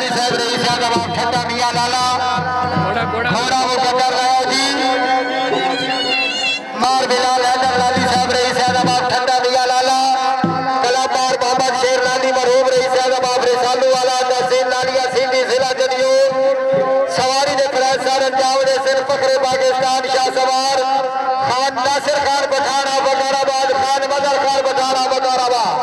लाली साहब रही साहब ठंडा मियाँ लाला घोड़ा वो कटर रहा जी मार बिलाल हैदर लाली साहब रही साहब ठंडा मियाँ लाला कलाकार मोहम्मद शेर लाली मरहूम रही साहब सालू वाला तहसील लालिया सिंधी जिला जदियो सवारी ने कराए सारन जावड़े सिर फखरे पाकिस्तान शाह सवार खान नासिर खान पठाना बकाराबाद खान मदर खान पठाना बकाराबाद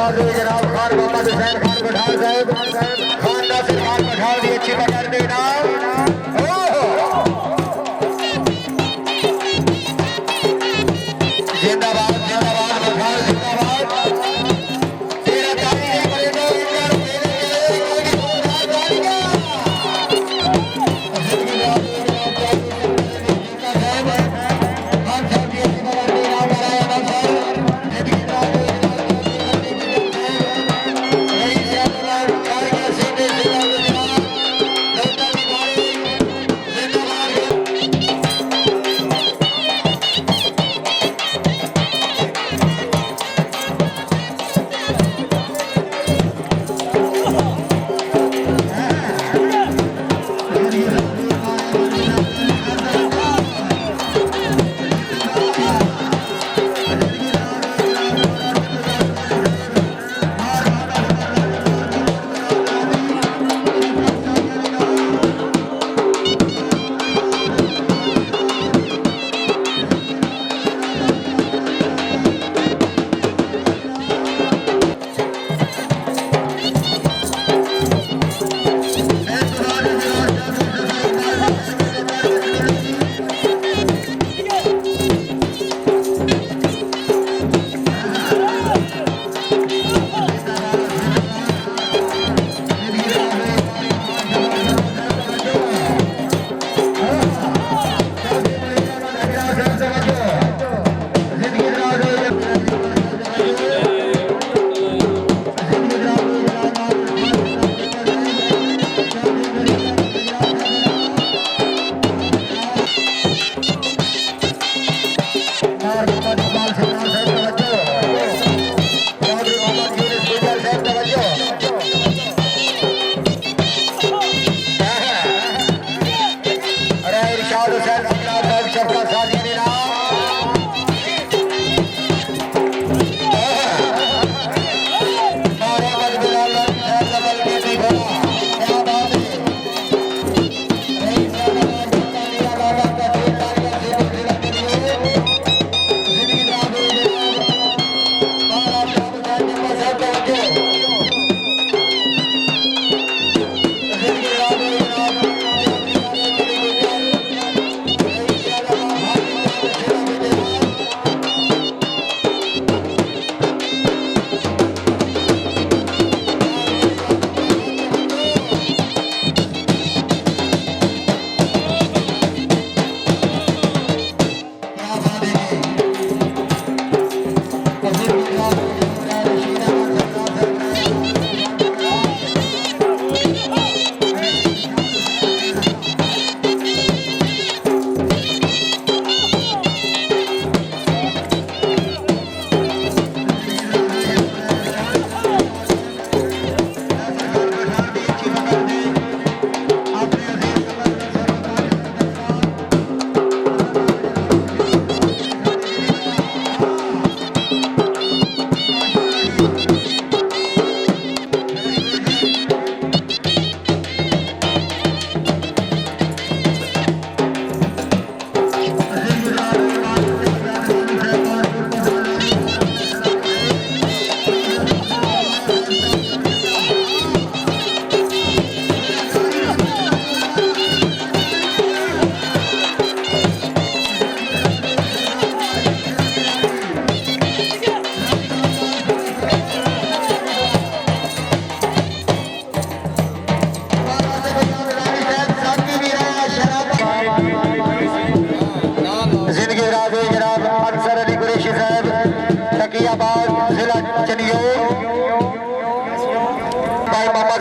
जनाब खान मोहम्मद हुसैन खान पठान साहब खान नासिर खान पठान की अच्छी पकड़ देना जिंदाबाद जिंदाबाद पठान जिंदाबाद तेरा ताली है बड़े जवाब हुसैन सिकरा साहब सबका साथी मेरा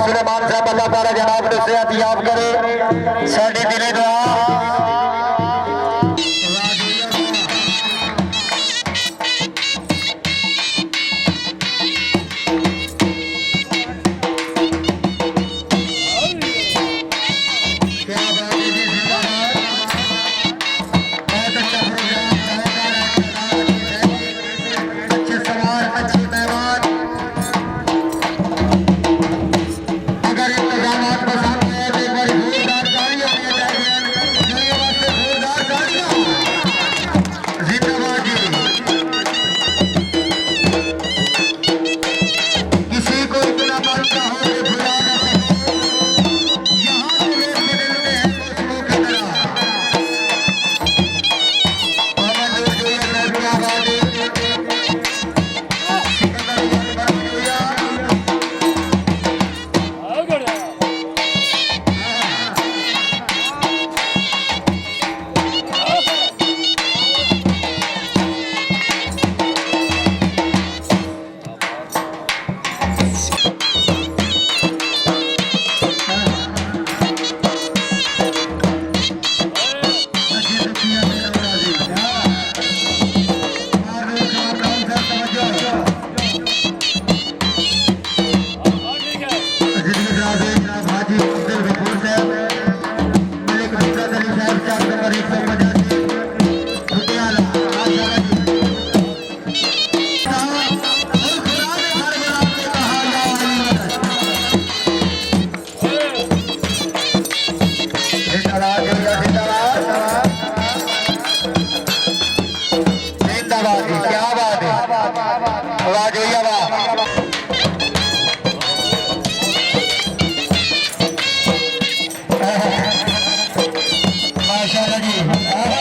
सुलेमान साहब अल्लाह ताला जनाब ने सेहत याब करे साडी दिले दुआ माशाअल्लाह जी।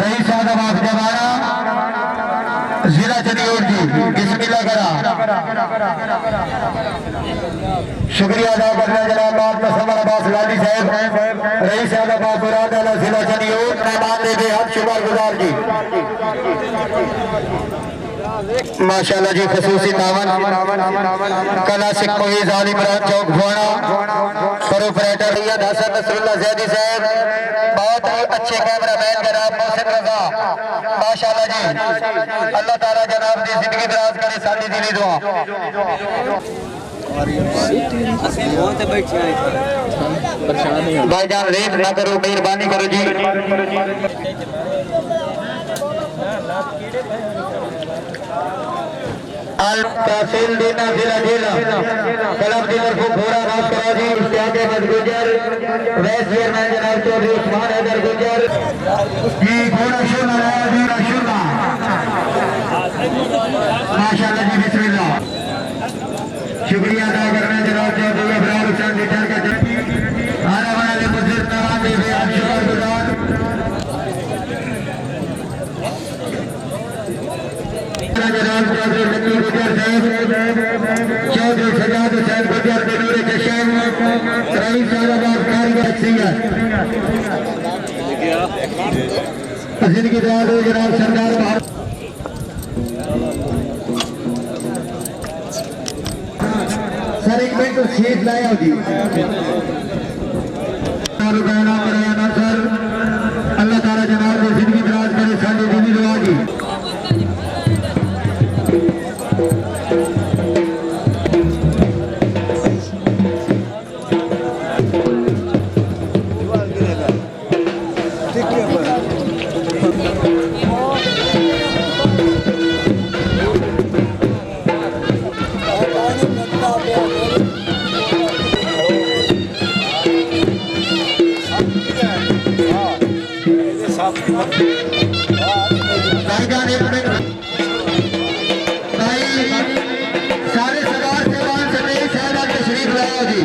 रईस साहब आप जवाना जिला चंडीगढ़ जी बिस्मिल्लाह करा। शुक्रिया अदा करना जनाब आपका समर अब्बास लाली साहब रईस साहब आप मुरादाला जिला चंडीगढ़ मेहमान देवे हम शुक्रगुजार जी माशाल्लाह जी। खसूसी तावन क्लासिक मोहिज आल इमरान चौक भोना प्रोपराइटर सैयद हसन नसरुल्लाह ज़ैदी साहब बहुत ही अच्छे कैमरामैन जनाब मोहसिन रजा माशाल्लाह जी। अल्लाह ताला जनाब दी जिंदगी दराज करे साडी दिली दुआ। भाईजान रेत ना करो मेहरबानी करो जी। तहसील देना जिला जिला कलम की तरफ घोड़ा राज करो जी। इश्तियाक अहमद गुजर वाइस चेयरमैन जनाब चौधरी उस्मान हैदर गुजर जी घोड़ा शुरू आया जी शुरू माशाल्लाह जी बिस्मिल्लाह। शुक्रिया अदा करना जनाब चौधरी अबरार हुसैन रिटर का आने वाले बुजुर्ग तमाम देवे आप शुक्रगुजार। जनाब चौधरी नकीब गुजर साहब चौधरी सजाद हुसैन गुजर बेनूर जशन रईस साहब कारीगर शख्सियत जिंदगी दराज हो जनाब सरदार सर एक मिनट सीट लाया जी सर अल्लाह ताला जनाब को जिंदगी दराज करे साडी दिली दुआ जी। सारे सरदार साहबान से तशरीफ लाया जी।